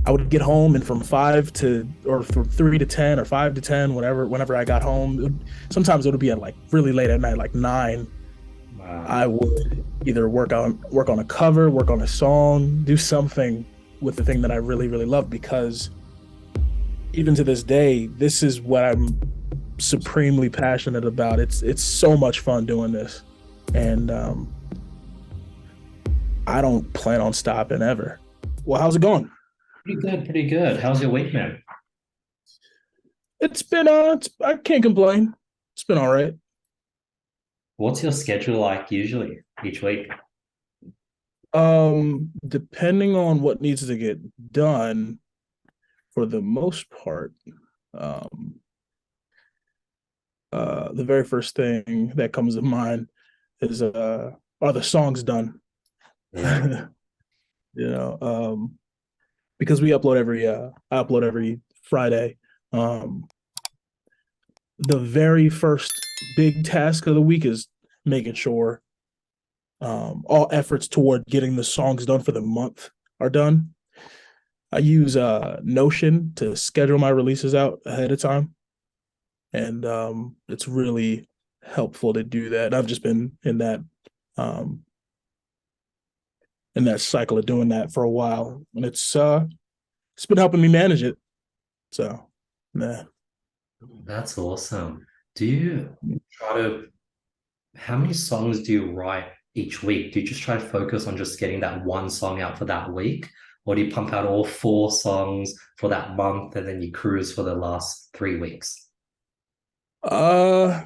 I would get home, and from 3 to 10 or 5 to 10, whenever I got home, sometimes it would be at like really late at night, like 9. Wow. I would either work on a cover, work on a song, do something with the thing that I really, really love, because even to this day, this is what I'm supremely passionate about. It's so much fun doing this. And I don't plan on stopping ever. Well, how's it going? Pretty good, pretty good. How's your week, man? I can't complain. It's been all right. What's your schedule like usually each week? Depending on what needs to get done, for the most part, um, the very first thing that comes to mind is are the songs done? Yeah. You know, because we upload I upload every Friday. Um, the very first big task of the week is making sure all efforts toward getting the songs done for the month are done. I use Notion to schedule my releases out ahead of time, and it's really helpful to do that. I've just been um, in that cycle of doing that for a while, and it's been helping me manage it. So, yeah. That's awesome. Do you try to, how many songs do you write each week? Do you just try to focus on just getting that one song out for that week? Or do you pump out all four songs for that month and then you cruise for the last 3 weeks? Uh,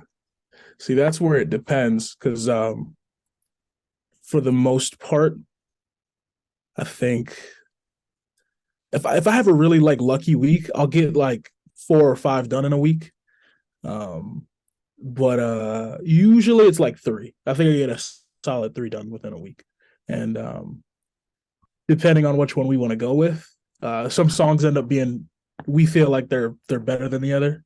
See, that's where it depends, because for the most part, I think if I have a really like lucky week, I'll get like 4 or 5 done in a week. Um, but usually it's like 3. I think I get a solid 3 done within a week. And depending on which one we want to go with, some songs end up being, we feel like they're better than the other,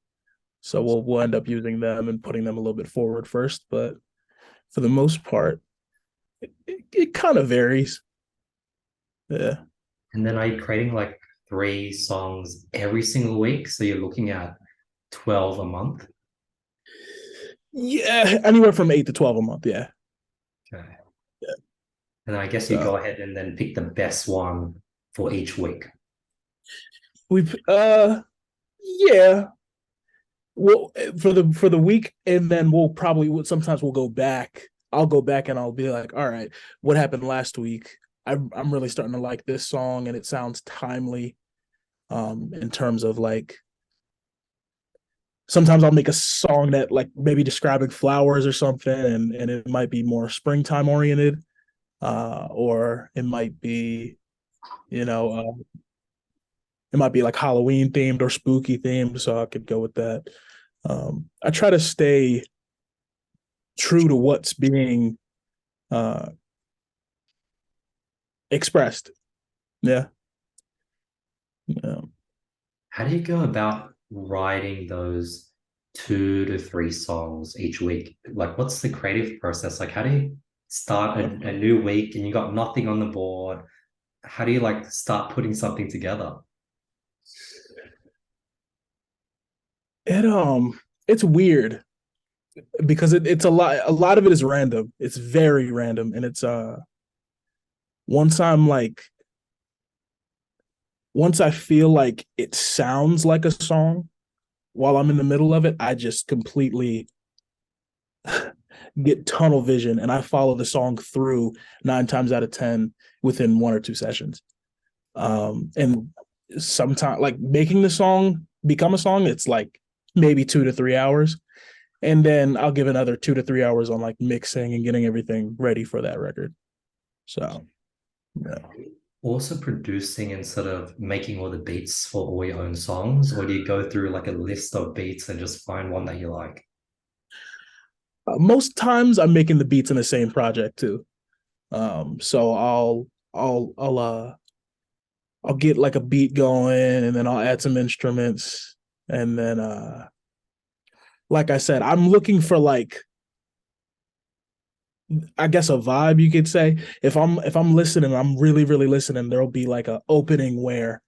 so we'll end up using them and putting them a little bit forward first. But for the most part, it kind of varies. Yeah. And then are you creating like three songs every single week? So you're looking at 12 a month? Yeah, anywhere from 8 to 12 a month. Yeah. Okay. And I guess you So go ahead and then pick the best one for each week. we yeah. Well, for the week, and then sometimes we'll go back. I'll go back and I'll be like, all right, what happened last week? I'm really starting to like this song, and it sounds timely. In terms of like, sometimes I'll make a song that like maybe describing flowers or something, and it might be more springtime oriented, or it might be, you know, it might be like Halloween themed or spooky themed, so I could go with that. I try to stay true to what's being uh, expressed. Yeah. Yeah. How do you go about writing those 2 to 3 songs each week? Like, what's the creative process? Like, how do you start a new week and you got nothing on the board? How do you like start putting something together? It it's weird because it's a lot of it is random. It's very random, and it's once I'm like once I feel like it sounds like a song while I'm in the middle of it, I just completely get tunnel vision, and I follow the song through 9 times out of 10 within 1 or 2 sessions. And sometimes, like, making the song become a song, it's like maybe 2 to 3 hours, and then I'll give another 2 to 3 hours on like mixing and getting everything ready for that record. So yeah. Also producing and sort of making all the beats for all your own songs, or do you go through like a list of beats and just find one that you like? Most times I'm making the beats in the same project too. So I'll get like a beat going, and then I'll add some instruments, and then like I said, I'm looking for like, I guess, a vibe, you could say. If I'm listening, I'm really really listening, there'll be like a opening where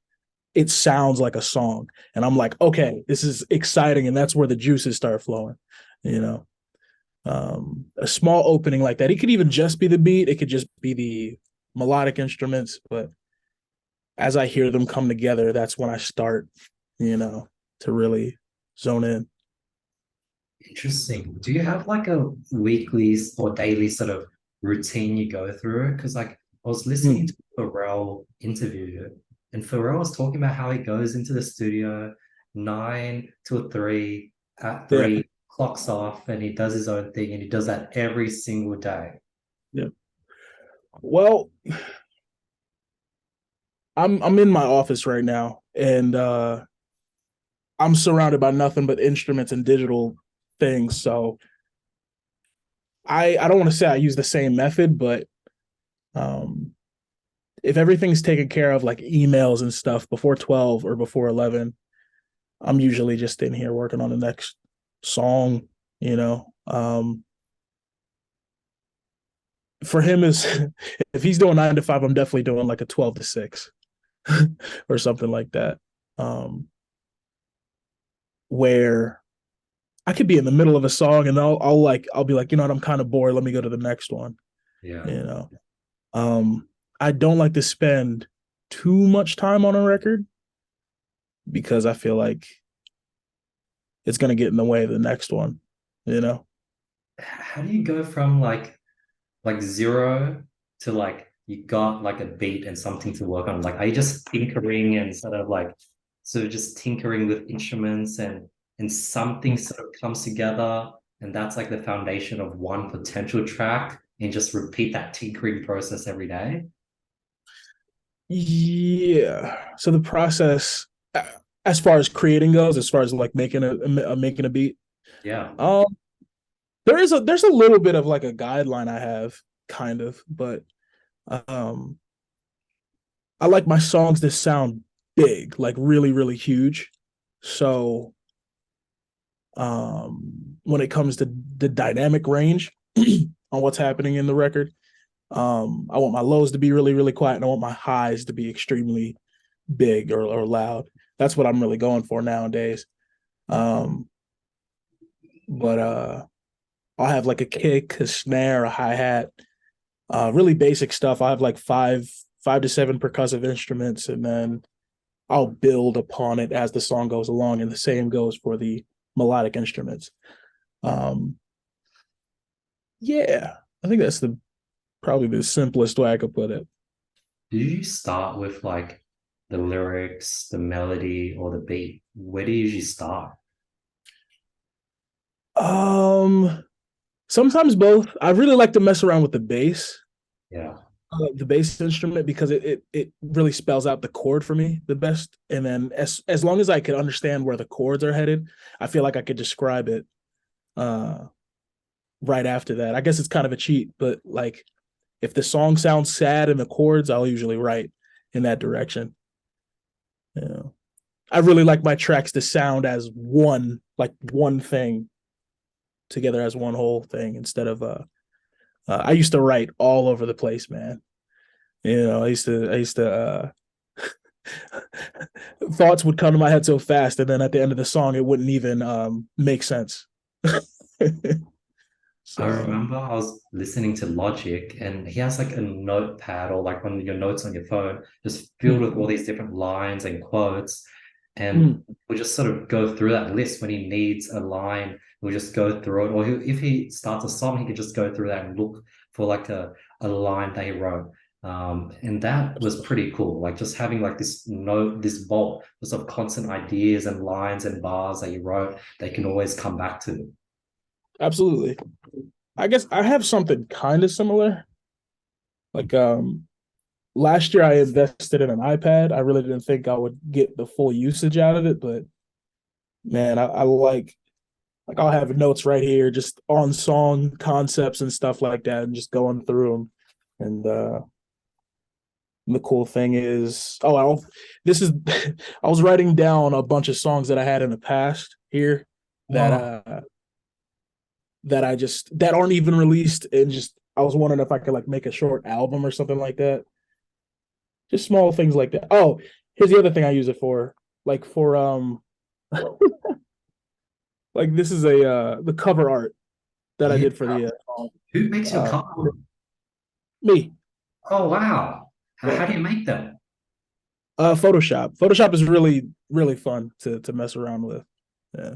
it sounds like a song. And I'm like, okay, this is exciting. And that's where the juices start flowing, you know. A small opening like that. It could even just be the beat, it could just be the melodic instruments, but as I hear them come together, that's when I start, to really zone in. Interesting. Do you have like a weekly or daily sort of routine you go through? Because like I was listening Hmm. to a Pharrell interview, and Pharrell was talking about how he goes into the studio 9 to 3, at Yeah, 3 clocks off, and he does his own thing, and he does that every single day. yeah. Well, I'm in my office right now, and I'm surrounded by nothing but instruments and digital things. So I don't want to say I use the same method, but um, if everything's taken care of, like emails and stuff before 12 or before 11, I'm usually just in here working on the next song. You know, for him is if he's doing 9 to 5, I'm definitely doing like a 12 to 6 or something like that. Um, where I could be in the middle of a song and I'll be like, you know what, I'm kind of bored. Let me go to the next one. Yeah. You know, I don't like to spend too much time on a record because I feel like it's gonna get in the way of the next one. You know, How do you go from like zero to like you got like a beat and something to work on? Like, are you just tinkering and sort of just tinkering with instruments and something sort of comes together and that's like the foundation of one potential track and just repeat that tinkering process every day? yeah. So the process, as far as creating goes, as far as like making a beat, Yeah. um, there's a little bit of like a guideline I have, kind of, but um, I like my songs to sound big, like really, really huge. So when it comes to the dynamic range on what's happening in the record, I want my lows to be really, really quiet, and I want my highs to be extremely big or loud. That's what I'm really going for nowadays. Um, but I'll have like a kick, a snare, a hi hat, really basic stuff. I have like five to seven percussive instruments, and then I'll build upon it as the song goes along. And the same goes for the melodic instruments. Um, yeah, I think that's the probably the simplest way I could put it. Do you start with like the lyrics, the melody, or the beat? Where do you usually start? Um, Sometimes both. I really like to mess around with the bass, Yeah. the bass instrument, because it really spells out the chord for me the best. And then as long as I can understand where the chords are headed, I feel like I could describe it uh right after that. I guess it's kind of a cheat, but like if the song sounds sad in the chords, I'll usually write in that direction. You know, I really like my tracks to sound as one, like one thing together as one whole thing instead of I used to write all over the place, man. You know, I used to thoughts would come to my head so fast, and then at the end of the song, it wouldn't even make sense. I So, remember I was listening to Logic and he has like a notepad or like one of your notes on your phone just filled mm, with all these different lines and quotes. And mm, we'll just sort of go through that list when he needs a line. We'll just go through it. Or if he starts a song, he could just go through that and look for like a line that he wrote. And that was pretty cool. Like just having like this note, this vault, just of constant ideas and lines and bars that you wrote, they can always come back to. absolutely. I guess I have something kind of similar. Like last year I invested in an iPad. I really didn't think I would get the full usage out of it, but man, I like I'll have notes right here just on song concepts and stuff like that and just going through them. And the cool thing is, this is I was writing down a bunch of songs that I had in the past here that Oh, that aren't even released, and just I was wondering if I could like make a short album or something like that. Just small things like that. Oh, Here's the other thing I use it for, like for like this is a the cover art that I Yeah. did for the song. Who makes your Uh, cover? Me, Oh, wow. How yeah. do you make them? Photoshop. Photoshop is really fun to mess around with. Yeah.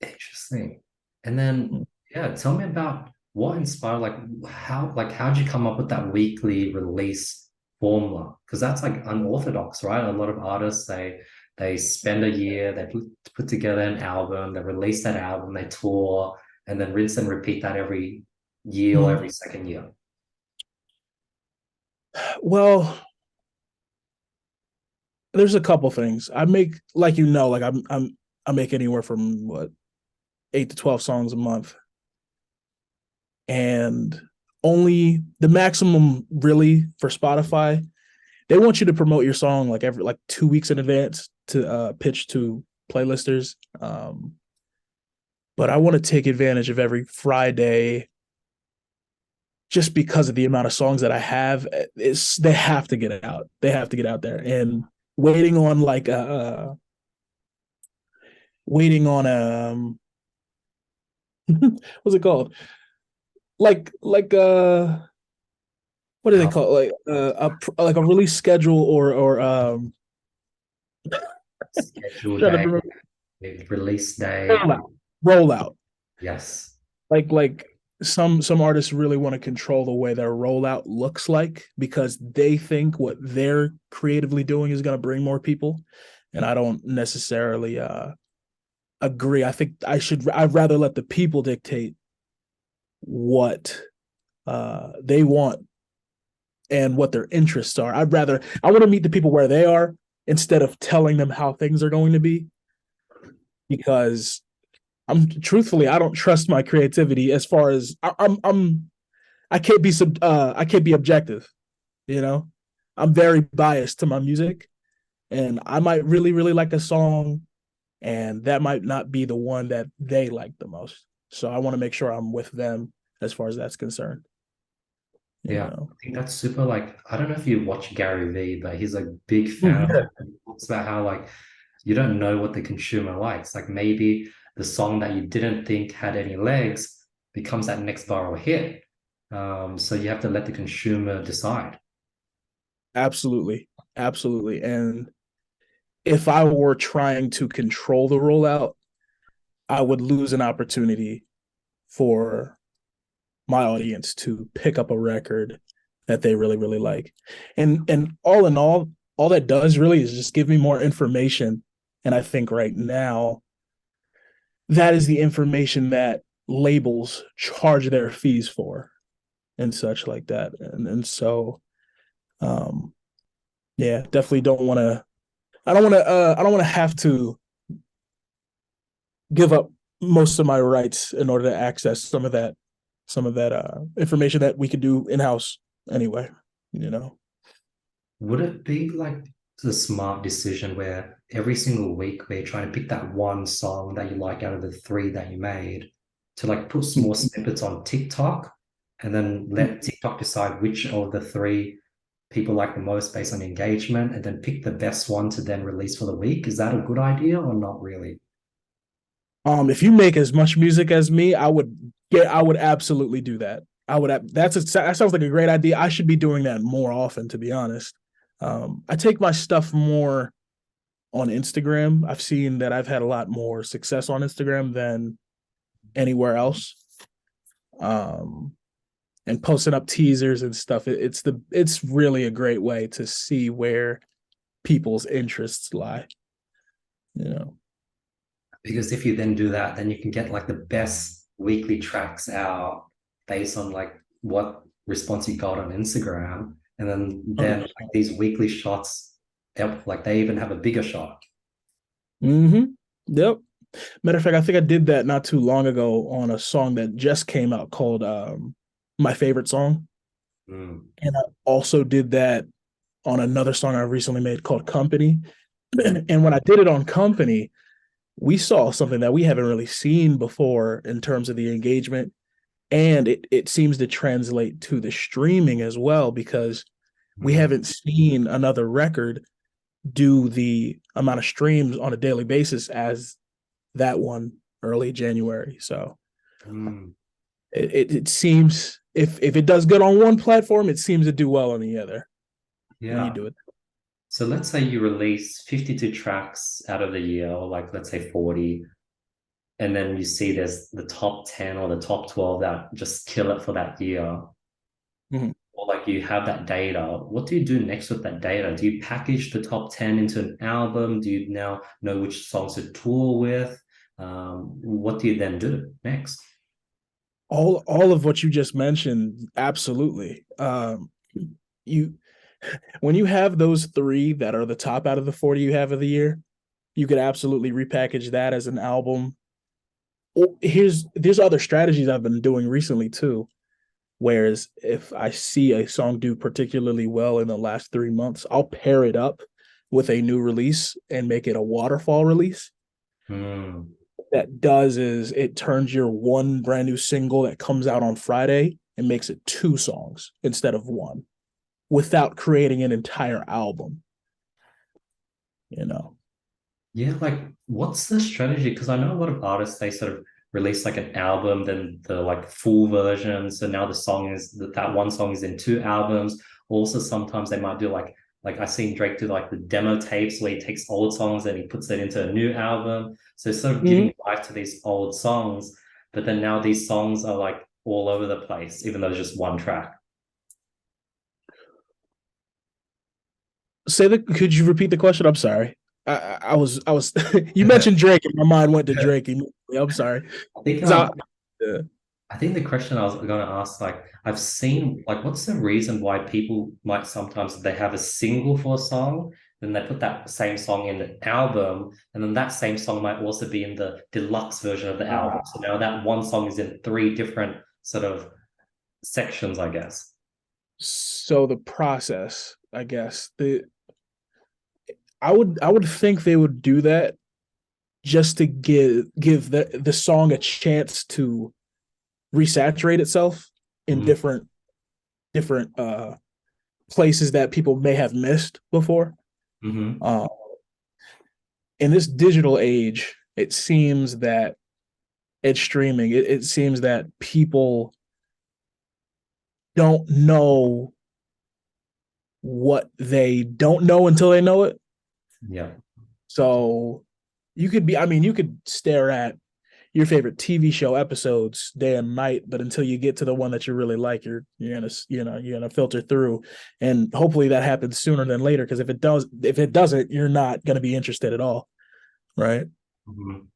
Interesting. And then, yeah, tell me about what inspired, like how'd you come up with that weekly release formula? Because that's like unorthodox, right? A lot of artists, they spend a year, they put together an album, they release that album, they tour, and then rinse and repeat that every year or Mhm. every second year. Well, there's a couple things. I make like like I make anywhere from what 8 to 12 songs a month, and only the maximum really for Spotify. They want you to promote your song like every like 2 weeks in advance to pitch to playlisters. But I want to take advantage of every Friday just because of the amount of songs that I have. It's they have to get out. They have to get out there. And waiting on like waiting on what's it called? Like what do they How call it? Like a release schedule or schedule trying to day, remember release day. rollout. Rollout. Yes. Like some artists really want to control the way their rollout looks like because they think what they're creatively doing is going to bring more people, and I don't necessarily agree. I think I'd rather let the people dictate what they want and what their interests are. I want to meet the people where they are instead of telling them how things are going to be, because I'm truthfully I don't trust my creativity as far as I can't be objective, you know. I'm very biased to my music, and I might really like a song, and that might not be the one that they like the most. So I want to make sure I'm with them as far as that's concerned. You Yeah, know. I think that's super. Like, I don't know if you watch Gary Vee, but he's a big Oh, fan of yeah. it. And he talks about how like you don't know what the consumer likes. Like maybe the song that you didn't think had any legs becomes that next viral hit. So you have to let the consumer decide. Absolutely. Absolutely. And if I were trying to control the rollout, I would lose an opportunity for my audience to pick up a record that they really like. And all in all that does really is just give me more information. And I think right now that is the information that labels charge their fees for and such like that. And so um yeah, definitely don't want to I don't want to have to give up most of my rights in order to access some of that information that we could do in house anyway, you know. Would it be like the smart decision where every single week where you're trying to pick that one song that you like out of the three that you made to like put small snippets on TikTok and then let TikTok decide which of the three people like the most based on engagement and then pick the best one to then release for the week? Is that a good idea or not really? If you make as much music as me, I would absolutely do that. That sounds like a great idea. I should be doing that more often, to be honest. I take my stuff more on Instagram. I've seen that I've had a lot more success on Instagram than anywhere else. Um, and posting up teasers and stuff. It's really a great way to see where people's interests lie. You know. Because if you then do that, then you can get like the best weekly tracks out based on like what response you got on Instagram. And then like these weekly shots, like they even have a bigger shot. Mm-hmm. Yep. Matter of fact, I think I did that not too long ago on a song that just came out called My Favorite Song. Mm. And I also did that on another song I recently made called Company. And when I did it on Company, we saw something that we haven't really seen before in terms of the engagement. And it seems to translate to the streaming as well, because we Mm. haven't seen another record do the amount of streams on a daily basis as that one early January. So Mm, it seems if it does good on one platform, it seems to do well on the other when you yeah. do it. So let's say you release 52 tracks out of the year, or like let's say 40, and then you see there's the top 10 or the top 12 that just kill it for that year. Mhm. Or like you have that data. What do you do next with that data? Do you package the top 10 into an album? Do you now know which songs to tour with? What do you then do next? All of what you just mentioned, absolutely. You when you have those three that are the top out of the 40 you have of the year, you could absolutely repackage that as an album. Here's there's other strategies I've been doing recently too. Whereas if I see a song do particularly well in the last 3 months, I'll pair it up with a new release and make it a waterfall release. Hmm. That does is it turns your one brand new single that comes out on Friday and makes it two songs instead of one without creating an entire album, you know. Yeah, like what's the strategy? Because I know a lot of artists, they sort of release like an album, then the like full version. So now the song is that one song is in two albums. Also, sometimes they might do like I seen Drake do like the demo tapes where he takes old songs and he puts it into a new album. So sort of Mm-hmm. giving life to these old songs, but then now these songs are like all over the place, even though it's just one track. Say that. Could you repeat the question? I'm sorry. I was. You mentioned Drake, and my mind went to Drake immediately. I'm sorry. I think 'Cause yeah. I think the question I was going to ask, like, I've seen, like, what's the reason why people might sometimes they have a single for a song, then they put that same song in the album, and then that same song might also be in the deluxe version of the album. So now that one song is in three different sort of sections, I guess. So the process, I guess the I would think they would do that just to give the song a chance to resaturate itself in Mm, different places that people may have missed before. hmm. Uh, in this digital age, it seems that it's streaming. It seems that people don't know what they don't know until they know it. Yeah. So you could be, I mean, you could stare at your favorite TV show episodes day and night, but until you get to the one that you really like, you're gonna you're gonna filter through, and hopefully that happens sooner than later. Because if it doesn't, you're not gonna be interested at all, right? Mhm.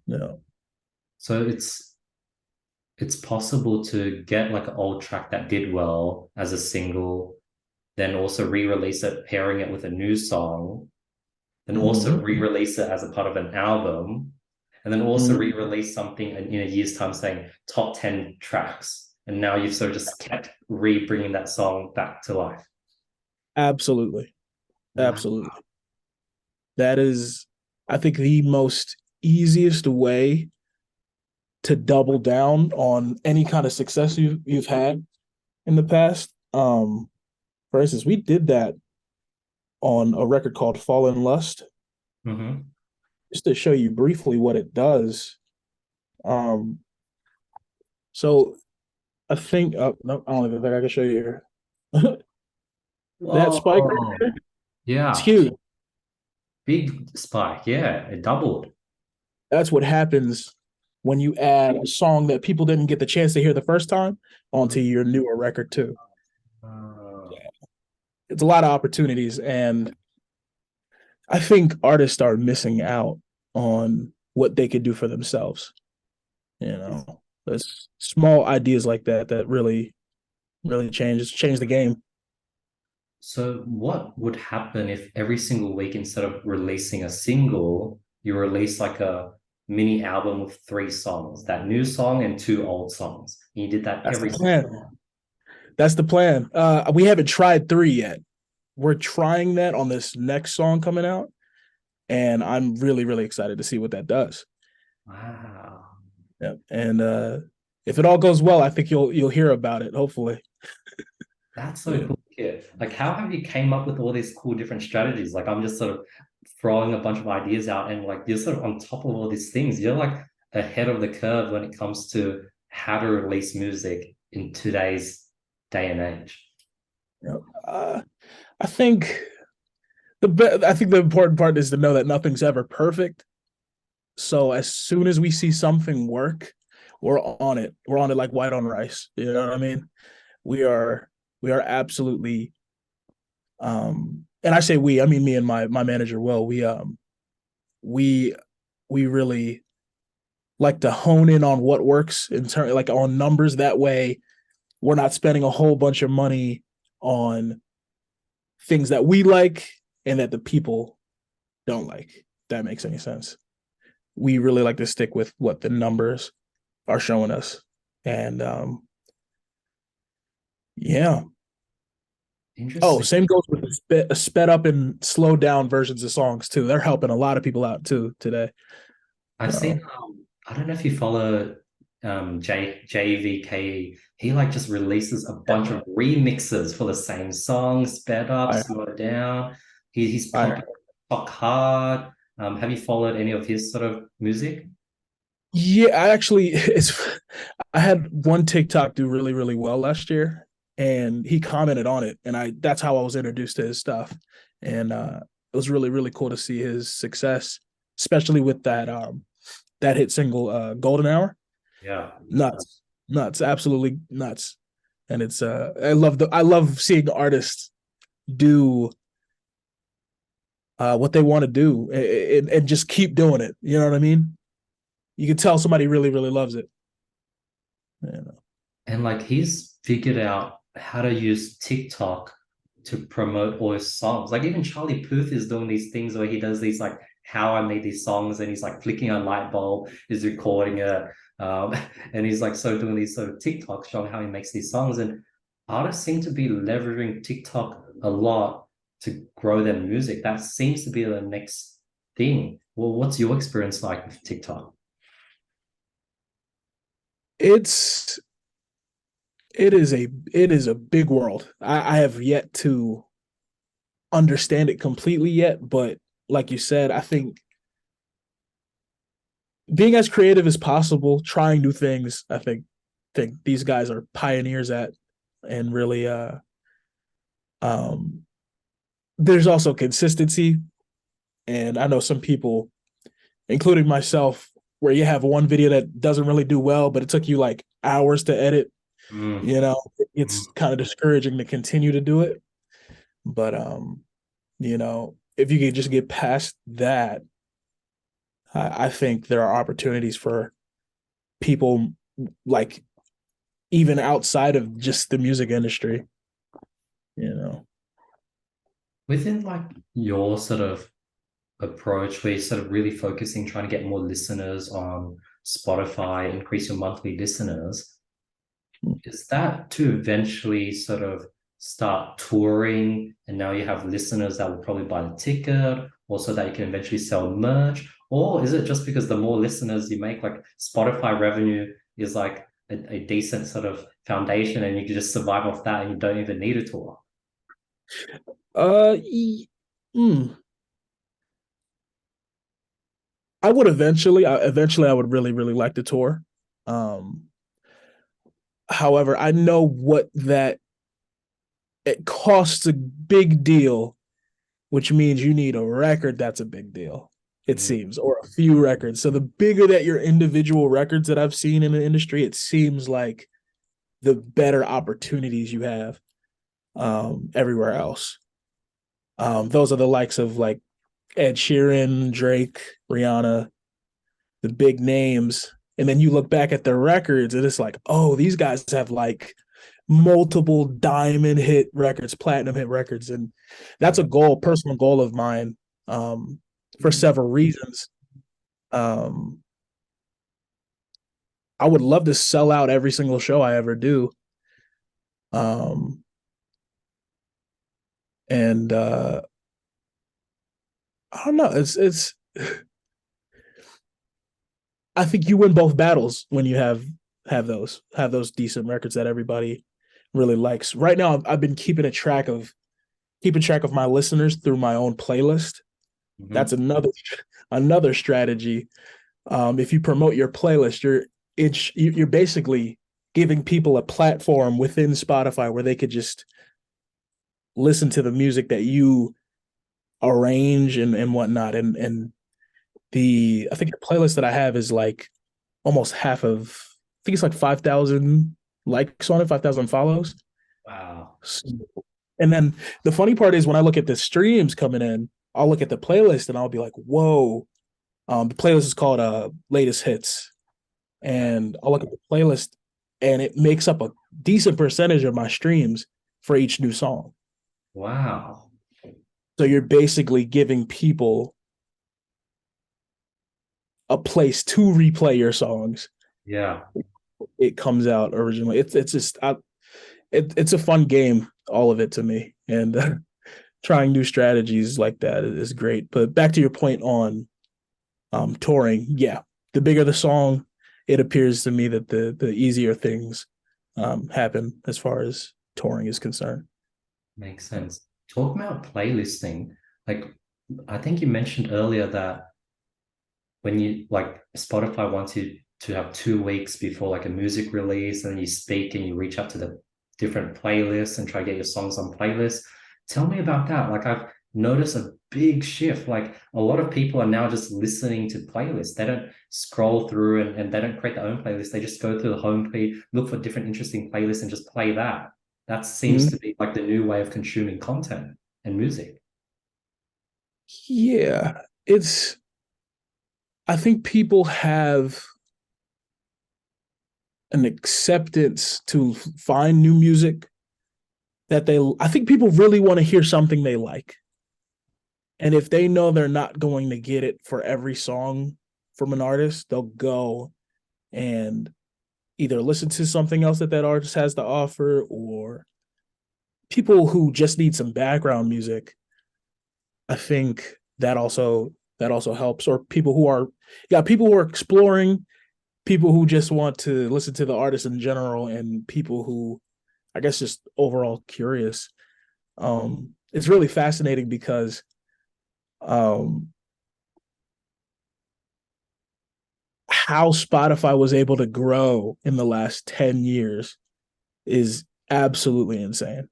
No. So it's possible to get like an old track that did well as a single, then also re-release it, pairing it with a new song, then also Mm-hmm. re-release it as a part of an album, and then also Mm-hmm. re-release something in a year's time saying top 10 tracks. And now you've sort of just kept re-bringing that song back to life. Absolutely, Wow. absolutely. That is, I think, the most easiest way to double down on any kind of success you've had in the past. For instance, we did that on a record called Fall in Lust, Mm-hmm. just to show you briefly what it does. Um, so I think no, I don't even think I can show you here. That spike right Whoa. there, it's Yeah. huge. Big spike. Yeah. It doubled. That's what happens when you add a song that people didn't get the chance to hear the first time onto your newer record too. Uh, It's a lot of opportunities, and I think artists are missing out on what they could do for themselves. You know, there's small ideas like that that really change the game. So, what would happen if every single week, instead of releasing a single, you release like a mini album with three songs, that new song and two old songs? And you did that That's the every single plan. That's the plan. We haven't tried three yet. We're trying that on this next song coming out, and I'm really excited to see what that does. Wow. Yeah, and if it all goes well, I think you'll hear about it. Hopefully, That's so yeah. cool. Yeah. Like, how have you came up with all these cool different strategies? Like, I'm just sort of throwing a bunch of ideas out, and like you're sort of on top of all these things. You're like ahead of the curve when it comes to how to release music in today's day and age. You know, I think I think the important part is to know that nothing's ever perfect. So as soon as we see something work, we're on it. We're on it like white on rice. You know what I mean? We are we are absolutely and I say we, I mean me and my manager Will, we we really like to hone in on what works in turn like on numbers. That way we're not spending a whole bunch of money on things that we like and that the people don't like. If that makes any sense. We really like to stick with what the numbers are showing us. And yeah. Oh, Interesting. same goes with sped up and slowed down versions of songs too. They're helping a lot of people out too today. I've seen, So I don't know if you follow JVKE. He like just releases a bunch of remixes for the same song, sped up, I slowed down. He's I pumping rock hard. Have you followed any of his sort of music? yeah, I actually it's I had one TikTok do really, really well last year and he commented on it and I that's how I was introduced to his stuff. And it was really, really cool to see his success, especially with that hit single Golden Hour. Yeah. Nuts. Nuts, absolutely nuts. And it's I love seeing artists do what they want to do and just keep doing it. You know what I mean? You can tell somebody really, really loves it. You know? And like he's figured out how to use TikTok to promote all his songs. Like even Charlie Puth is doing these things where he does these like how I made these songs and he's like flicking a light bulb, is recording it. Um, and he's like so doing these sort of TikToks showing how he makes these songs. And artists seem to be leveraging TikTok a lot to grow their music. That seems to be the next thing. Well, what's your experience like with TikTok? It's it is a big world. I have yet to understand it completely yet, but like you said, I think being as creative as possible, trying new things, I think these guys are pioneers at and really um there's also consistency. And I know some people, including myself, where you have one video that doesn't really do well, but it took you like hours to edit, Mm, you know, mm. it's kind of discouraging to continue to do it. But if you could just get past that, I think there are opportunities for people like even outside of just the music industry, you know. Within like your sort of approach where you're sort of really focusing, trying to get more listeners on Spotify, increase your monthly listeners, is that to eventually sort of start touring and now you have listeners that will probably buy the ticket or so that you can eventually sell merch? Or is it just because the more listeners you make, like Spotify revenue is like a decent sort of foundation and you can just survive off that and you don't even need a tour? Uh, e- mm, I would eventually I would really, really like to tour. Um, However, I know what that it costs a big deal, which means you need a record that's a big deal, it Mm. seems, or a few records. So the bigger that your individual records that I've seen in the industry, it seems like the better opportunities you have everywhere else. Those are the likes of like Ed Sheeran, Drake, Rihanna, the big names. And then you look back at their records and it's like, oh, these guys have like multiple diamond hit records, platinum hit records. And that's a goal, personal goal of mine for several reasons. Um, I would love to sell out every single show I ever do. Um, and I don't know. It's I think you win both battles when you have those decent records that everybody really likes. Right now, I've been keeping track of my listeners through my own playlist. That's Hmm. another strategy. If you promote your playlist, you're basically giving people a platform within Spotify where they could just listen to the music that you arrange and whatnot. And the I think the playlist that I have is like almost half of I think it's like 5,000 likes on it, 5,000 follows. Wow. And then the funny part is when I look at the streams coming in, I'll look at the playlist and I'll be like, whoa. The playlist is called latest hits. And I'll look at the playlist and it makes up a decent percentage of my streams for each new song. Wow. So you're basically giving people a place to replay your songs. Yeah. It comes out originally. It's just it's a fun game, all of it to me, and trying new strategies like that is great. But back to your point on touring, yeah, the bigger the song, it appears to me that the easier things happen as far as touring is concerned. Makes sense. Talking about playlisting, like I think you mentioned earlier that when you like Spotify wants you to have 2 weeks before like a music release, and then you speak and you reach out to the different playlists and try to get your songs on playlists. Tell me about that. Like I've noticed a big shift. Like a lot of people are now just listening to playlists. They don't scroll through and they don't create their own playlist. They just go through the home feed, look for different interesting playlists and just play that. That seems Mhm. to be like the new way of consuming content and music. Yeah, it's. I think people have an acceptance to find new music that they. I think people really want to hear something they like. And if they know they're not going to get it for every song from an artist, they'll go and either listen to something else that that artist has to offer, or people who just need some background music. I think that also helps. Or people who are people who are exploring, people who just want to listen to the artist in general, and people who I guess just overall curious. It's really fascinating because um, how Spotify was able to grow in the last 10 years is absolutely insane.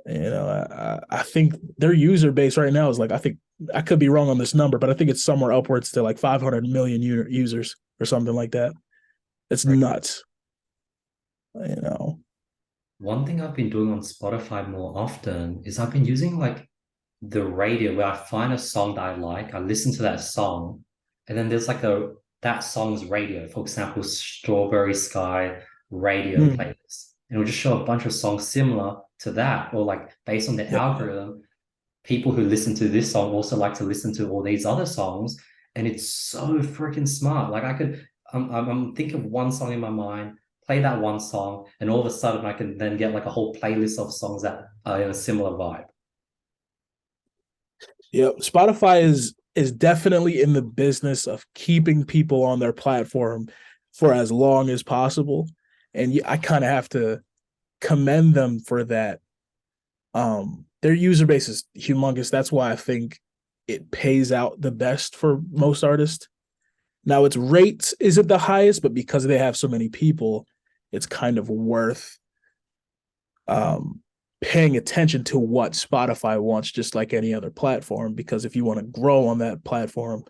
I think their user base right now is like, I think I could be wrong on this number, but I think it's somewhere upwards to like 500 million users or something like that. It's nuts, you know. One thing I've been doing on Spotify more often is I've been using like the radio where I find a song that I like, I listen to that song, and then there's like a that song's radio, for example, Strawberry Sky radio Mm, playlist. And it'll just show a bunch of songs similar to that, or like based on the yeah, algorithm, people who listen to this song also like to listen to all these other songs. And it's so freaking smart. Like I could, I'm thinking of one song in my mind, play that one song, and all of a sudden I can then get like a whole playlist of songs that are in a similar vibe. yeah. Spotify is definitely in the business of keeping people on their platform for as long as possible, and I kind of have to commend them for that. Their user base is humongous. That's why I think it pays out the best for most artists. Now its rates isn't the highest, but because they have so many people, it's kind of worth um paying attention to what Spotify wants, just like any other platform. Because if you want to grow on that platform,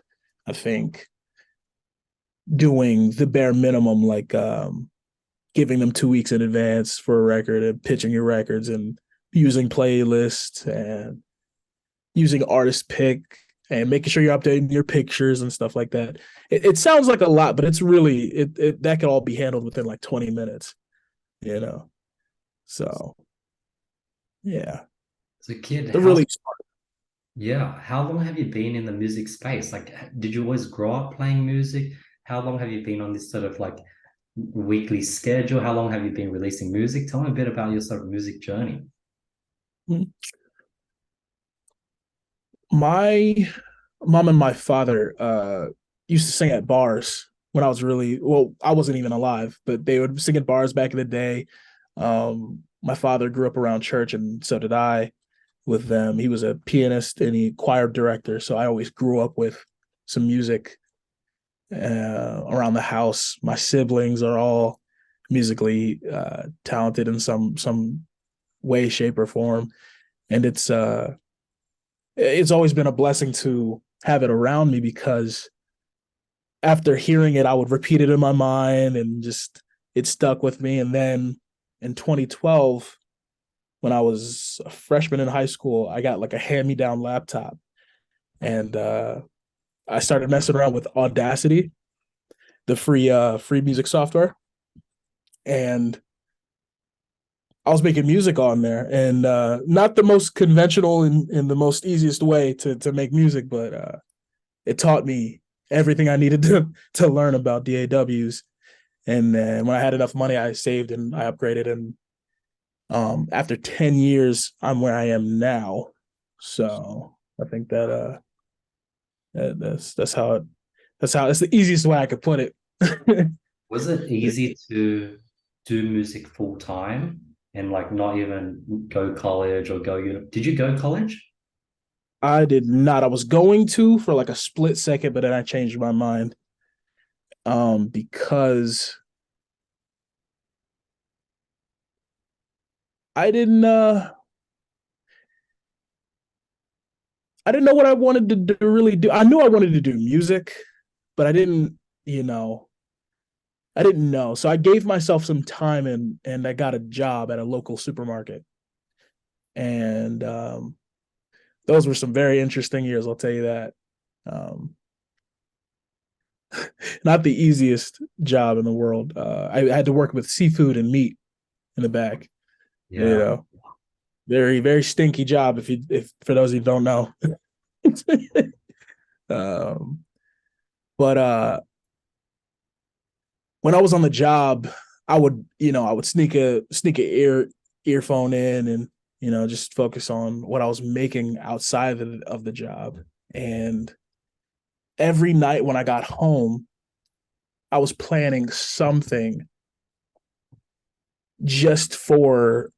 I think doing the bare minimum, like giving them 2 weeks in advance for a record and pitching your records and using playlists and using artist pick and making sure you're updating your pictures and stuff like that. It sounds like a lot, but it's really that could all be handled within like 20 minutes, you know. So yeah, So kid, they're how really yeah, how long have you been in the music space? Like, did you always grow up playing music? How long have you been on this sort of like weekly schedule? How long have you been releasing music? Tell me a bit about your sort of music journey. smart. My mom and my father used to sing at bars when I was really well. I wasn't even alive, but they would sing at bars back in the day. My father grew up around church, and so did I with them. He was a pianist and he choir director, so I always grew up with some music around the house. My siblings are all musically talented in some way, shape, or form, and it's always been a blessing to have it around me because after hearing it, I would repeat it in my mind and just it stuck with me. And then in 2012, when I was a freshman in high school, I got like a hand me down laptop and I started messing around with Audacity, the free music software, and I was making music on there, and not the most conventional and the most easiest way to make music, but it taught me everything I needed to learn about DAWs. And then when I had enough money, I saved and I upgraded. And after 10 years, I'm where I am now. So I think that's the easiest way I could put it. Was it easy to do music full time and like not even go college or did you go college? I did not. I was going to for like a split second, but then I changed my mind. Because I didn't I didn't know what I wanted to really do. I knew I wanted to do music, but you know, I didn't know. So I gave myself some time and I got a job at a local supermarket. And those were some very interesting years, I'll tell you that. Um, not the easiest job in the world. I had to work with seafood and meat in the back, you Yeah. know. Very, very stinky job if for those who don't know. um, but when I was on the job, I would sneak a earphone in and just focus on what I was making outside of the job. And every night when I got home, I was planning something just for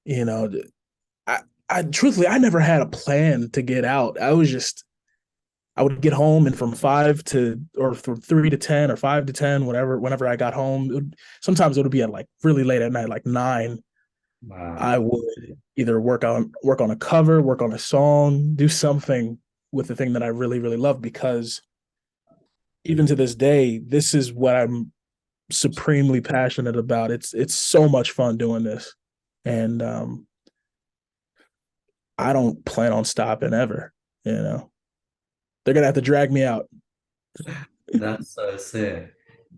you know I I truthfully I never had a plan to get out. I would get home and from 3 to 10 or 5 to 10, whenever I got home, sometimes it would be at like really late at night, like 9. Wow. I would either work on a cover, work on a song, do something with the thing that I really, really love because even to this day, this is what I'm supremely passionate about. It's so much fun doing this. And I don't plan on stopping ever, you know. They're gonna have to drag me out. That's so sick.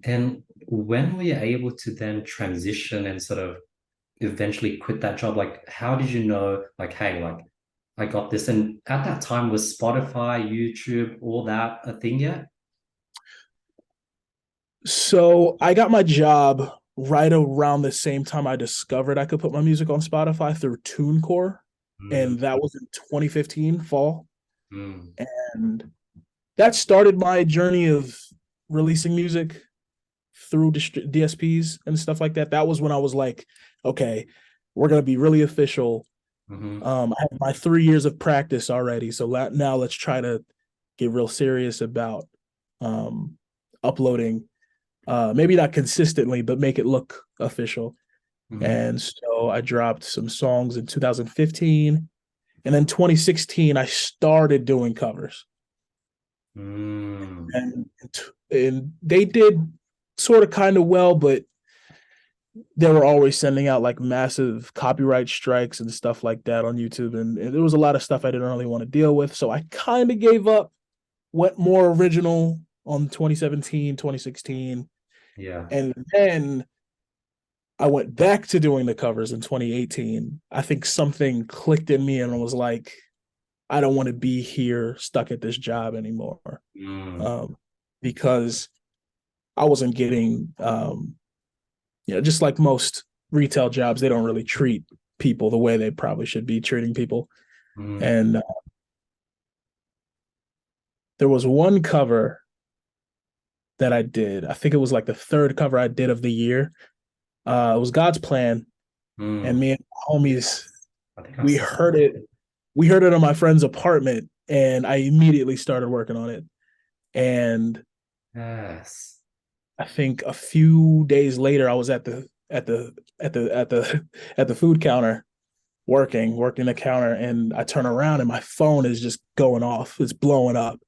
And when were you able to then transition and sort of eventually quit that job? Like, how did you know, like, hey, like, I got this? And at that time, was Spotify, YouTube, all that a thing yet? So I got my job right around the same time I discovered I could put my music on Spotify through TuneCore, Mm, and that was in 2015 fall. mm, And that started my journey of releasing music through DSPs and stuff like that. That was when I was like, okay, we're gonna be really official. hmm. I have my 3 years of practice already, so now let's try to get real serious about um, uploading. Maybe not consistently, but make it look official. Hmm. And so I dropped some songs in 2015, and then 2016 I started doing covers, Mm. and and they did sort of kind of well, but they were always sending out like massive copyright strikes and stuff like that on YouTube. And there was a lot of stuff I didn't really want to deal with. So I kind of gave up, went more original on 2017, 2016. Yeah. And then I went back to doing the covers in 2018. I think something clicked in me and I was like, I don't want to be here stuck at this job anymore. Mm. Um, because I wasn't getting just like most retail jobs, they don't really treat people the way they probably should be treating people. Mm. And there was one cover that I did. I think it was like the third cover I did of the year. It was God's Plan. Mm. and me and my homies, I think I've we seen. heard it. We heard it on my friend's apartment, and I immediately started working on it. And Yes. I think a few days later, I was at the food counter working the counter, and I turn around and my phone is just going off. It's blowing up.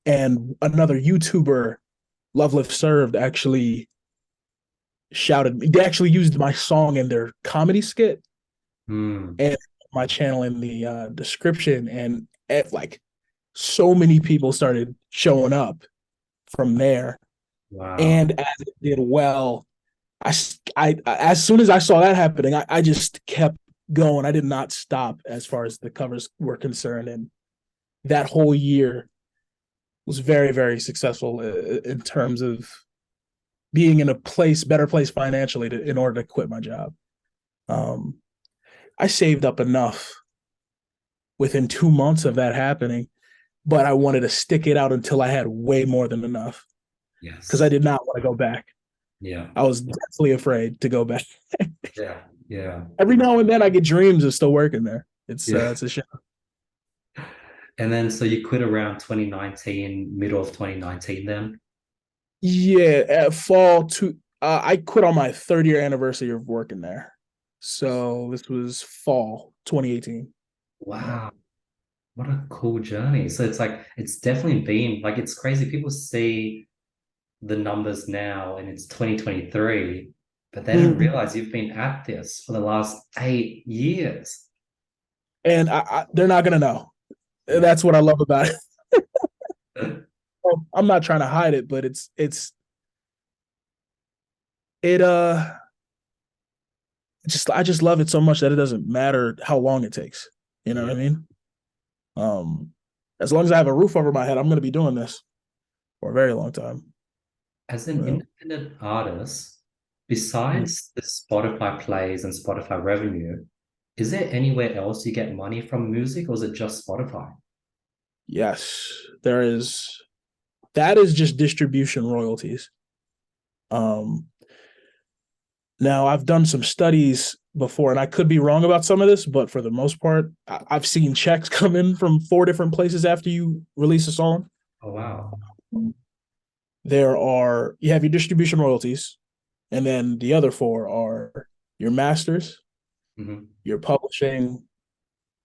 And another YouTuber, Love Live Served, actually shouted. They actually used my song in their comedy skit Mm. and my channel in the description, and like so many people started showing up from there. Wow. And as it did well, I as soon as I saw that happening, I just kept going. I did not stop as far as the covers were concerned, and that whole year was very, very successful in terms of being in a better place financially in order to quit my job. Um, I saved up enough within 2 months of that happening, but I wanted to stick it out until I had way more than enough because I Yes. did not want to go back. Yeah. I was definitely afraid to go back. Yeah. Yeah. Every now and then I get dreams of still working there. Yeah. It's a shame. And then so you quit around 2019, middle of 2019 then? Yeah, at fall to I quit on my third year anniversary of working there. So this was fall 2018. Yeah. Wow. What a cool journey. So it's like it's definitely been like it's crazy. People see the numbers now and it's 2023, but they don't Mhm. realize you've been at this for the last 8 years. And they're not gonna know. Yeah. That's what I love about it. Well, I'm not trying to hide it, but it just I just love it so much that it doesn't matter how long it takes. You know what Yeah. I mean? Um, as long as I have a roof over my head, I'm gonna be doing this for a very long time. As an Well, independent artist, mm, besides the Spotify plays and Spotify revenue, is there anywhere else you get money from music or is it just Spotify? yes, there is. That is just distribution royalties. Um, Now I've done some studies before, and I could be wrong about some of this, but for the most part, I've seen checks come in from four different places after you release a song. Oh, wow. You have your distribution royalties, and then the other four are your masters, Hmm. your publishing,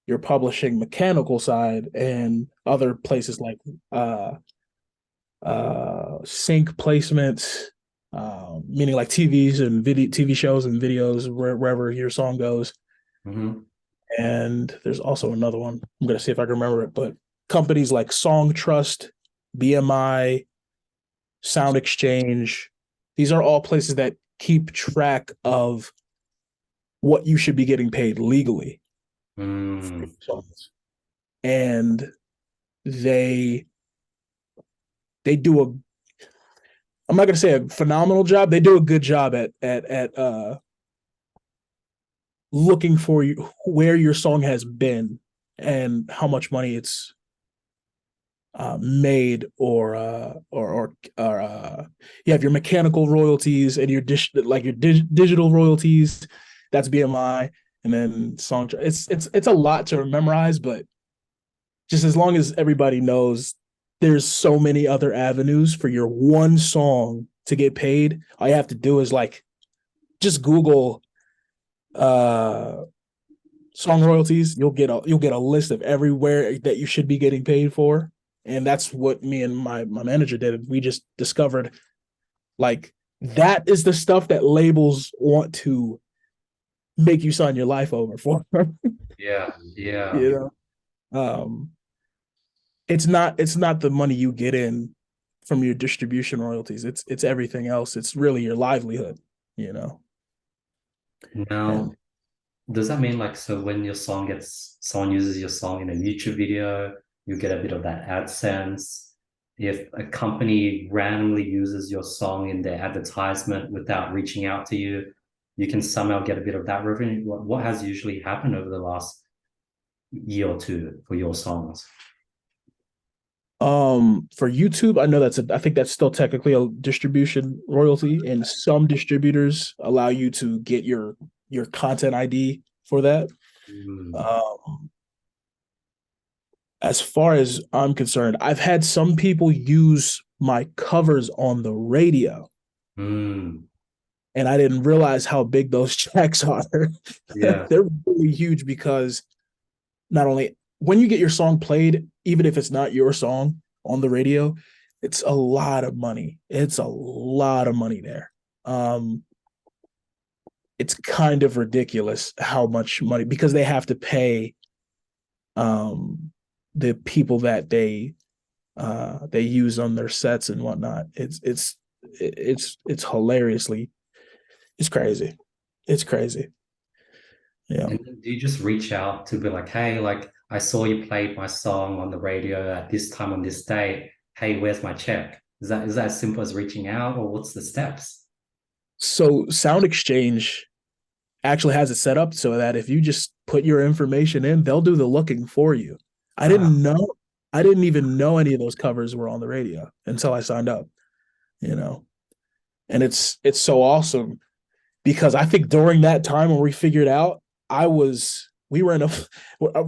your publishing mechanical side, and other places like uh sync placements, meaning like TVs and video TV shows and videos wherever your song goes. Hmm. And there's also another one. I'm gonna see if I can remember it, but companies like Song Trust, BMI, Sound Exchange, these are all places that keep track of what you should be getting paid legally for your Mm. songs. And they they do a I'm not gonna say a phenomenal job. They do a good job at looking for you where your song has been and how much money it's made or you have your mechanical royalties and your digital royalties. That's BMI, and then song. It's a lot to memorize, but just as long as everybody knows, there's so many other avenues for your one song to get paid. All you have to do is like just Google uh song royalties. You'll get a list of everywhere that you should be getting paid for, and that's what me and my manager did. We just discovered like that is the stuff that labels want to make you sign your life over for. Yeah, yeah. you know, it's not the money you get in from your distribution royalties. It's everything else. It's really your livelihood. You know, Now, and does that mean like so when your song gets someone uses your song in a YouTube video, you get a bit of that AdSense? If a company randomly uses your song in their advertisement without reaching out to you, you can somehow get a bit of that revenue. What has usually happened over the last year or two for your songs? for YouTube, I think that's still technically a distribution royalty, and some distributors allow you to get your your content ID for that. Mm, Um, as far as I'm concerned, I've had some people use my covers on the radio, mm, and I didn't realize how big those checks are. yeah. They're really huge because not only when you get your song played, even if it's not your song on the radio, it's a lot of money. It's a lot of money there. Um, it's kind of ridiculous how much money because they have to pay um the people that they use on their sets and whatnot. It's hilariously it's crazy. It's crazy. Yeah. And then do you just reach out to be like, hey, like I saw you played my song on the radio at this time on this day. Hey, where's my check? Is that as simple as reaching out, or what's the steps? So Sound Exchange actually has it set up so that if you just put your information in, they'll do the looking for you. I Ah, didn't know I didn't even know any of those covers were on the radio until I signed up, you know. And it's so awesome because I think during that time when we figured out, we were in a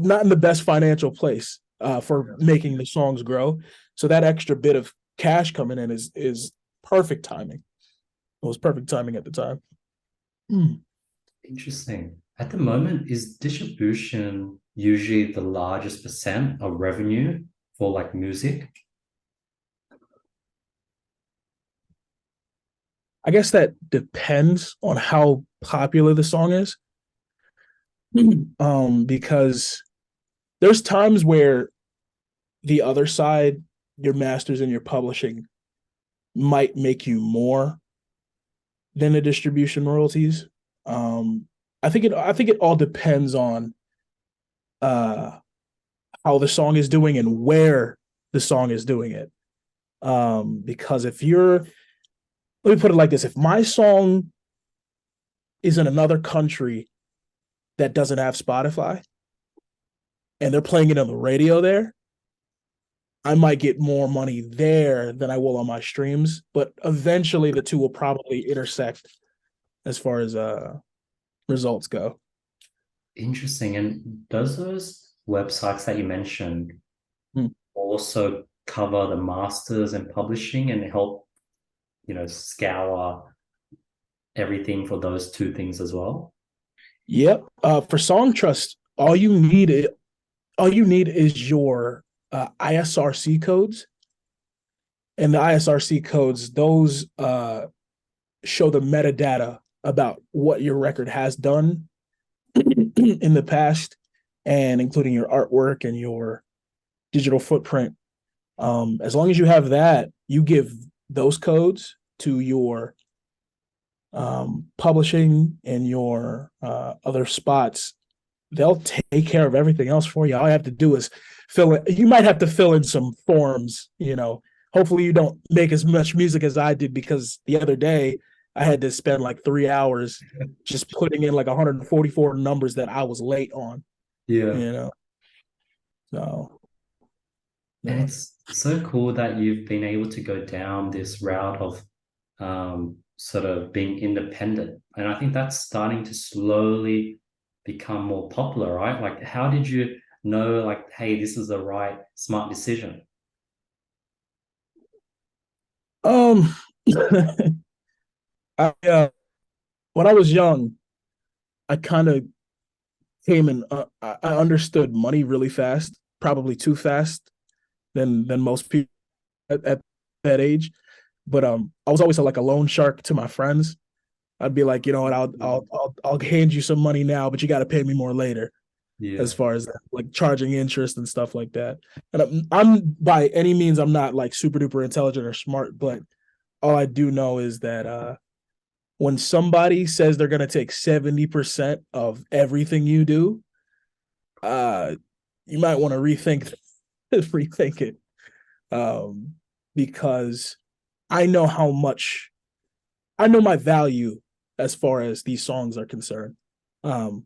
not in the best financial place for making the songs grow. So that extra bit of cash coming in is perfect timing. It was perfect timing at the time. Mm. interesting. At the moment, is distribution usually the largest percent of revenue for like music? I guess that depends on how popular the song is. Because there's times where the other side, your masters and your publishing, might make you more than the distribution royalties. Um, I think it all depends on uh how the song is doing and where the song is doing it. Because if you're let me put it like this, if my song is in another country that doesn't have Spotify and they're playing it on the radio there, I might get more money there than I will on my streams, but eventually the two will probably intersect as far as results go. Interesting. And does those websites that you mentioned Hmm. also cover the masters and publishing and help, scour everything for those two things as well? Yep. For Song Trust, all you need is your ISRC codes, and the ISRC codes those show the metadata about what your record has done in the past, and including your artwork and your digital footprint. As long as you have that, you give those codes to your publishing and your other spots. They'll take care of everything else for you. All you have to do is fill in. You might have to fill in some forms. Hopefully you don't make as much music as I did because the other day I had to spend like 3 hours just putting in like 144 numbers that I was late on. Yeah. You know, so And yeah. it's so cool that you've been able to go down this route of sort of being independent. And I think that's starting to slowly become more popular, right? Like, how did you know, like, hey, this is the right smart decision? Um, I when I was young, I kind of came and I understood money really fast, probably too fast than most people at that age. But I was always like a loan shark to my friends. I'd be like, you know what, I'll hand you some money now, but you got to pay me more later. As Yeah. far as like charging interest and stuff like that. And I'm by any means I'm not like super duper intelligent or smart, but all I do know is that when somebody says they're gonna take 70% of everything you do, uh, you might want to rethink it, um, because I know how much I know my value as far as these songs are concerned. Um,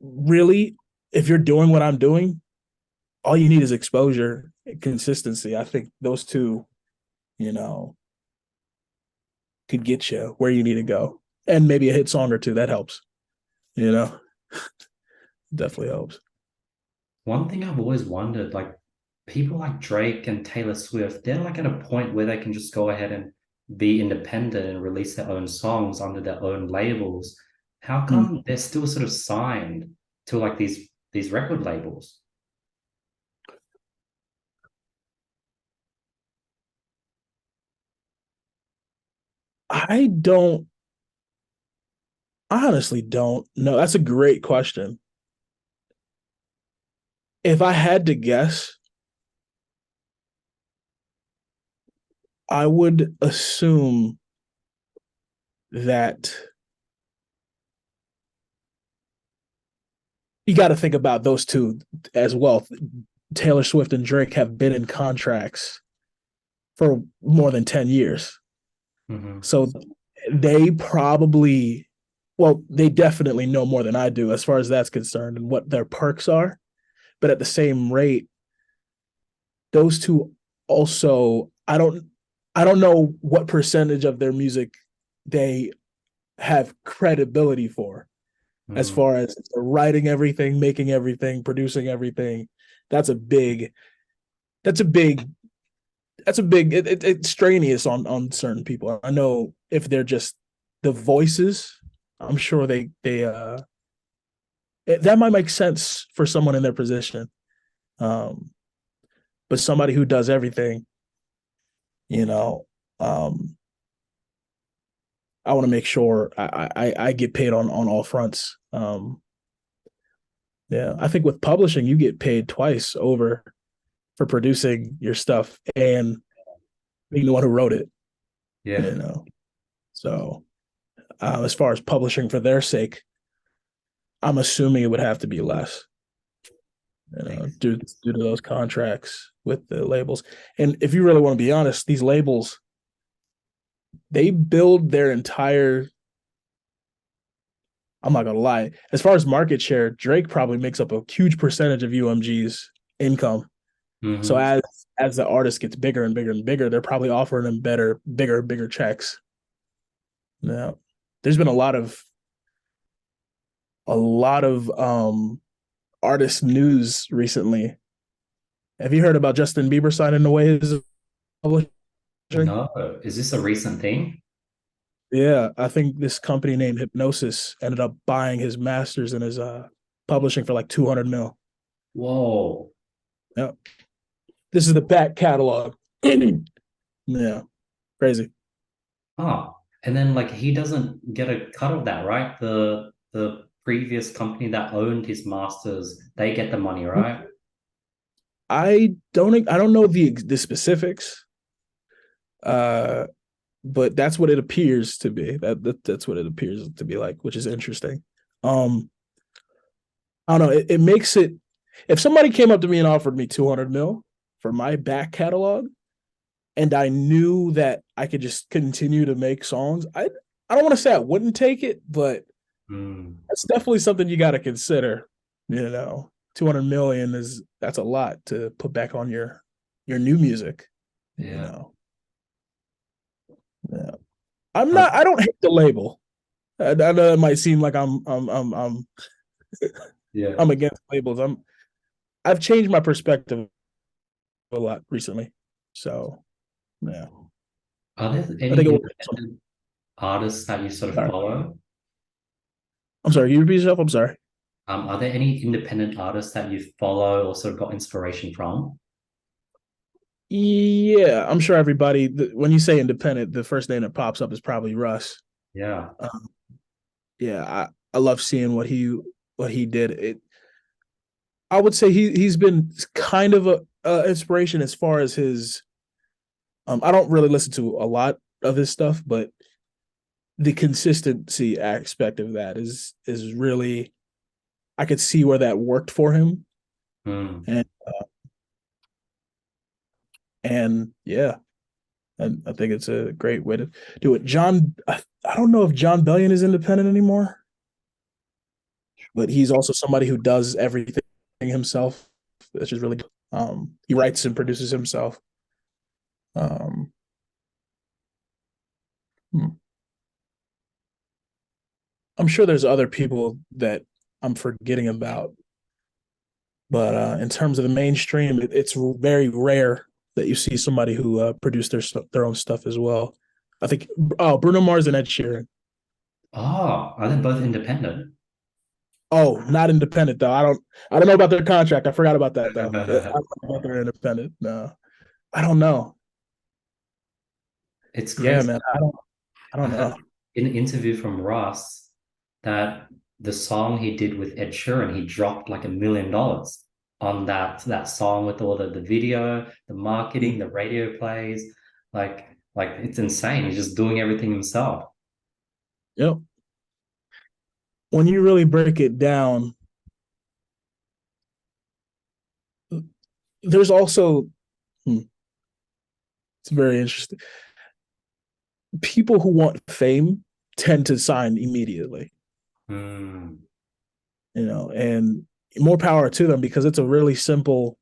really, if you're doing what I'm doing, all you need is exposure and consistency. I think those two, you know, could get you where you need to go. And maybe a hit song or two that helps, you know. Definitely helps. One thing I've always wondered, like people like Drake and Taylor Swift, they're like at a point where they can just go ahead and be independent and release their own songs under their own labels. How Mm. come they're still sort of signed to like these record labels? I don't I honestly don't know. That's a great question. If I had to guess, I would assume that you got to think about those two as well. Taylor Swift and Drake have been in contracts for more than 10 years. Hmm. So they probably, well, they definitely know more than I do as far as that's concerned and what their perks are. But at the same rate, those two also, I don't know what percentage of their music they have credibility for as Mm, far as writing everything, making everything, producing everything. That's a big that's a big it's strenuous on certain people. I know if they're just the voices, I'm sure that might make sense for someone in their position. Um, but somebody who does everything, you know, um, I want to make sure I get paid on all fronts. Yeah, I think with publishing, you get paid twice over for producing your stuff and being the one who wrote it. yeah, You know, so as far as publishing for their sake, I'm assuming it would have to be less. makes Due to those contracts with the labels. And if you really want to be honest, these labels they build their entire. I'm not gonna lie. As far as market share, Drake probably makes up a huge percentage of UMG's income. So hmm. as the artist gets bigger and bigger and bigger, they're probably offering them bigger checks. Now, there's been a lot of artist news recently. Have you heard about Justin Bieber signing away his publishing? No, is this a recent thing? Yeah, I think this company named Hypnosis ended up buying his masters and his publishing for like 200 mil. Whoa. Yeah. This is the back catalog. Yeah, crazy. Oh, and then like he doesn't get a cut of that, right? The previous company that owned his masters, they get the money, right? I don't know the specifics, uh, but that's what it appears to be. That's what it appears to be like, which is interesting. Um, I don't know. It makes it. If somebody came up to me and offered me 200 mil for my back catalog, and I knew that I could just continue to make songs, I don't want to say I wouldn't take it, but Mm, that's definitely something you got to consider. 200 million that's a lot to put back on your new music. You yeah. know, yeah. I'm Uh, not. I don't hate the label. I know it might seem like yeah. I'm against labels. I've changed my perspective a lot recently. So yeah, Are there I any think it will. independent artists that you sort of Sorry, follow? I'm sorry. Can you repeat yourself? I'm sorry. Are there any independent artists that you follow or sort of got inspiration from? Yeah, I'm sure everybody. When you say independent, the first name that pops up is probably Russ. Yeah. Um, yeah, I love seeing what he did. I would say he's been kind of a inspiration as far as his. I don't really listen to a lot of his stuff, but the consistency aspect of that is really I could see where that worked for him, Mm. and yeah, and I think it's a great way to do it. I don't know if John Bellion is independent anymore, but he's also somebody who does everything himself. That's just really good. He writes and produces himself. Um, hmm. I'm sure there's other people that I'm forgetting about, but in terms of the mainstream, it's very rare that you see somebody who produced their own stuff as well. I think Bruno Mars and Ed Sheeran. Oh, are they both independent? Oh, not independent though. I don't know about their contract. I forgot about that though. I don't know about their independent. No, I don't know. It's Yeah, crazy. man. I I don't heard know. in an interview from Ross that the song he did with Ed Sheeran, he dropped like $1 million on that song with all the video, the marketing, the radio plays. Like it's insane. He's just doing everything himself. Yep. When you really break it down, there's also it's very interesting. People who want fame tend to sign immediately, Hmm. and more power to them because it's a really simple.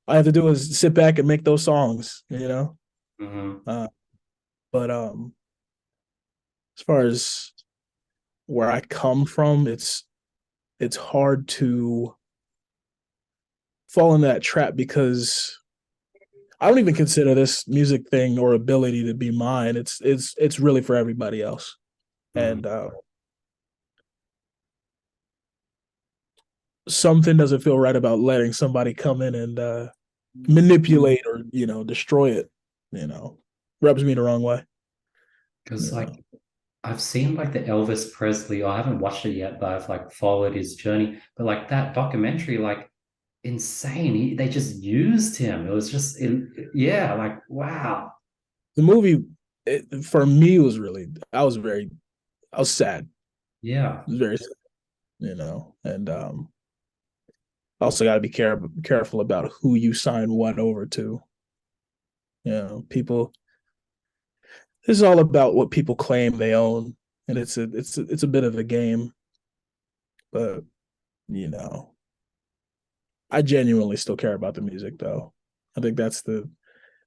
All I have to do is sit back and make those songs. Hmm. Uh, but as far as where I come from, it's hard to fall into that trap because I don't even consider this music thing or ability to be mine. It's really for everybody else, Hmm. and something doesn't feel right about letting somebody come in and manipulate or destroy it. You know, rubs me the wrong way. Because You like know, I've seen like the Elvis Presley, I haven't watched it yet, but I've like followed his journey. But like that documentary, like insane. They just used him. It was just, yeah, like wow. the movie for me was really I was sad. Yeah. It was very sad, and also got to be careful about who you sign what over to. People. This is all about what people claim they own, and it's a bit of a game. But you know, I genuinely still care about the music, though. I think that's the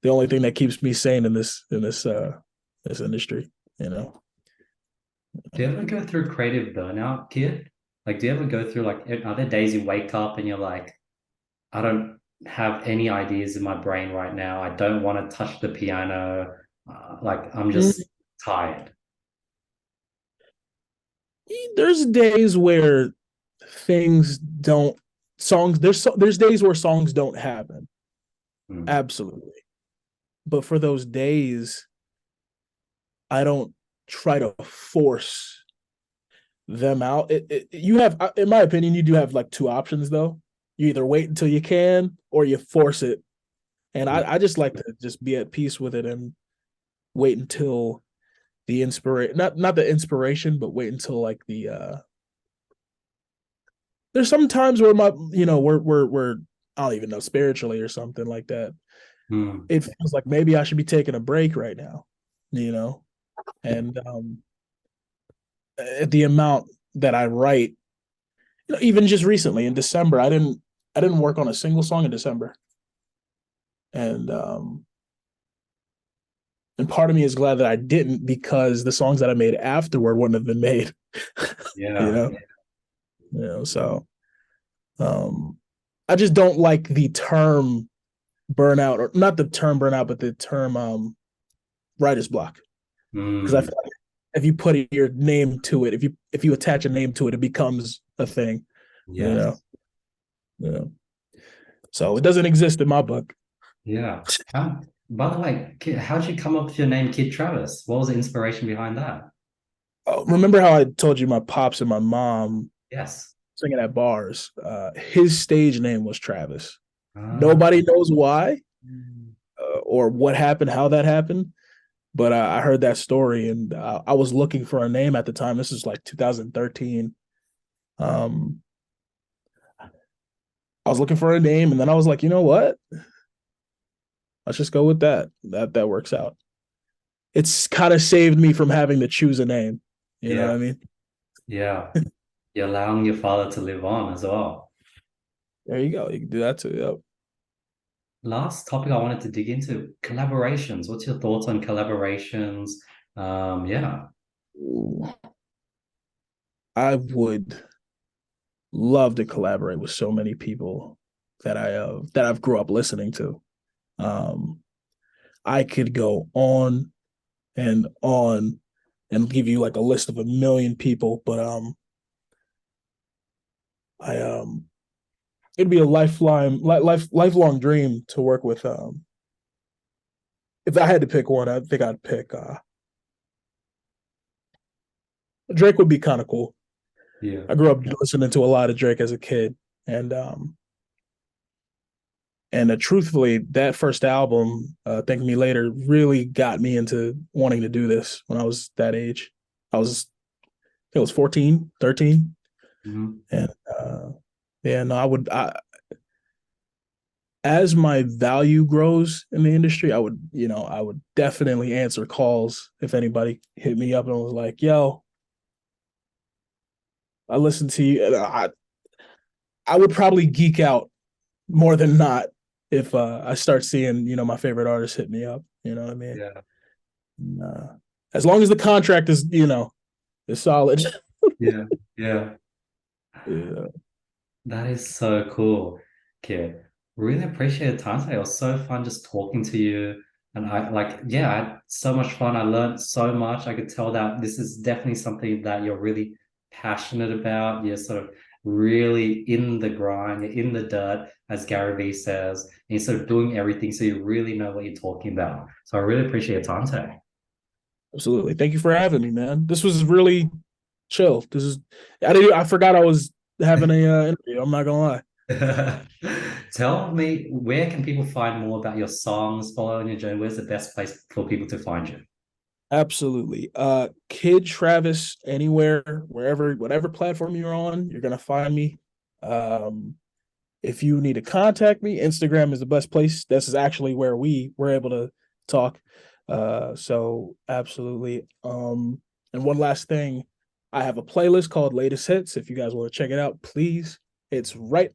only thing that keeps me sane in this industry. You know, Do you ever go through creative burnout, kid? Like, do you ever go through like, are there days you wake up and you're like, I don't have any ideas in my brain right now. I don't want to touch the piano. Like, I'm just tired. there's days where things don't songs there's days where songs don't happen. Hmm. Absolutely. But for those days, I don't try to force them out. You have, in my opinion, you do have like two options though. You either wait until you can or you force it. And Yeah. I just like to just be at peace with it and wait until the inspiration, not the inspiration, but wait until like the there's some times where we're I don't even know, spiritually or something like that. Hmm. It feels like maybe I should be taking a break right now, you know? And at the amount that I write, even just recently in December, I didn't work on a single song in December. And part of me is glad that I didn't because the songs that I made afterward wouldn't have been made. you Yeah. know, so um I just don't like the term burnout, or not the term burnout, but the term writer's block. Because I Hmm. feel like if you put your name to it, if you attach a name to it, it becomes a thing, you know. Yes. Yeah. So it doesn't exist in my book. Yeah. By the way, how'd you come up with your name, Kid Travis? What was the inspiration behind that? Remember how I told you my pops and my mom Yes. singing at bars? His stage name was Travis. Ah. Nobody knows why or what happened, how that happened. But I heard that story, and I was looking for a name at the time. This is like 2013. Um, I was looking for a name, and then I was like, you know what? Let's just go with that. That works out. It's kind of saved me from having to choose a name. You know what Yeah. I mean? Yeah. You're allowing your father to live on as well. There you go. You can do that too. Yep. Last topic I wanted to dig into, collaborations. What's your thoughts on collaborations? Yeah. Ooh. I would love to collaborate with so many people that I've grew up listening to. Um, I could go on and give you like a list of a million people, but I it'd be a lifelong dream to work with. If I had to pick one, I think I'd pick Drake. Would be kind of cool. Yeah. I grew up listening to a lot of Drake as a kid, and truthfully, that first album, "Thank Me Later," really got me into wanting to do this when I was that age. I was, I think I was 14, 13. Mhm. And yeah, no, as my value grows in the industry, I would definitely answer calls if anybody hit me up and was like, "Yo, I listened to you." And I would probably geek out more than not if I start seeing, my favorite artists hit me up. You know what I mean? Yeah. Uh, as long as the contract is solid. Yeah. Yeah. Yeah, That is so cool, Kit. Really appreciate the time today. It was so fun just talking to you. And I had so much fun. I learned so much. I could tell that this is definitely something that you're really passionate about. You're sort of really in the grind, you're in the dirt, as Gary Vee says, and you're sort of doing everything. So you really know what you're talking about. So I really appreciate your time today. absolutely. Thank you for having me, man. This was really chill. I forgot I was having a interview. I'm not gonna lie. Tell me, where can people find more about your songs, following your journey? Where's the best place for people to find you? Absolutely. Kid Travis anywhere, wherever, whatever platform you're on, you're gonna find me. Um, if you need to contact me, Instagram is the best place. This is actually where we were able to talk. So absolutely. And one last thing, I have a playlist called Latest Hits. If you guys want to check it out, please. It's right.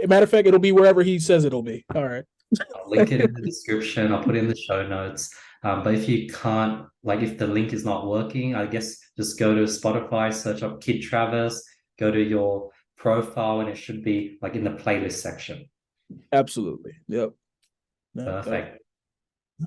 Matter of fact, it'll be wherever he says it'll be. All right. I'll link it in the description. I'll put it in the show notes. But if you can't, like if the link is not working, I guess just go to Spotify, search up Kid Travis, go to your profile, and it should be like in the playlist section. Absolutely. Yep. No, Perfect.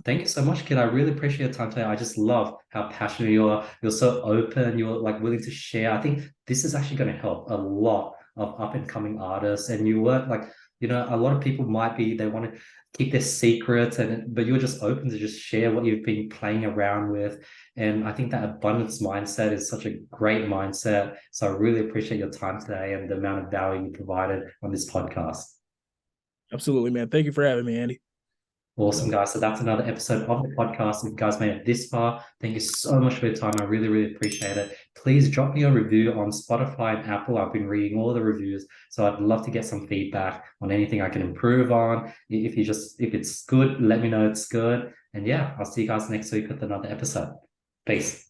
Thank you so much, Kid. I really appreciate your time today. I just love how passionate you are. You're so open. You're like willing to share. I think this is actually going to help a lot of up and coming artists. And you work like, a lot of people might be, they want to keep their secrets but you're just open to just share what you've been playing around with. And I think that abundance mindset is such a great mindset. So I really appreciate your time today and the amount of value you provided on this podcast. absolutely, man. Thank you for having me, Andy. Awesome, guys. So that's another episode of the podcast. If you guys made it this far, thank you so much for your time. I really, really appreciate it. Please drop me a review on Spotify and Apple. I've been reading all the reviews, so I'd love to get some feedback on anything I can improve on. If it's good, let me know it's good. And yeah, I'll see you guys next week with another episode. Peace.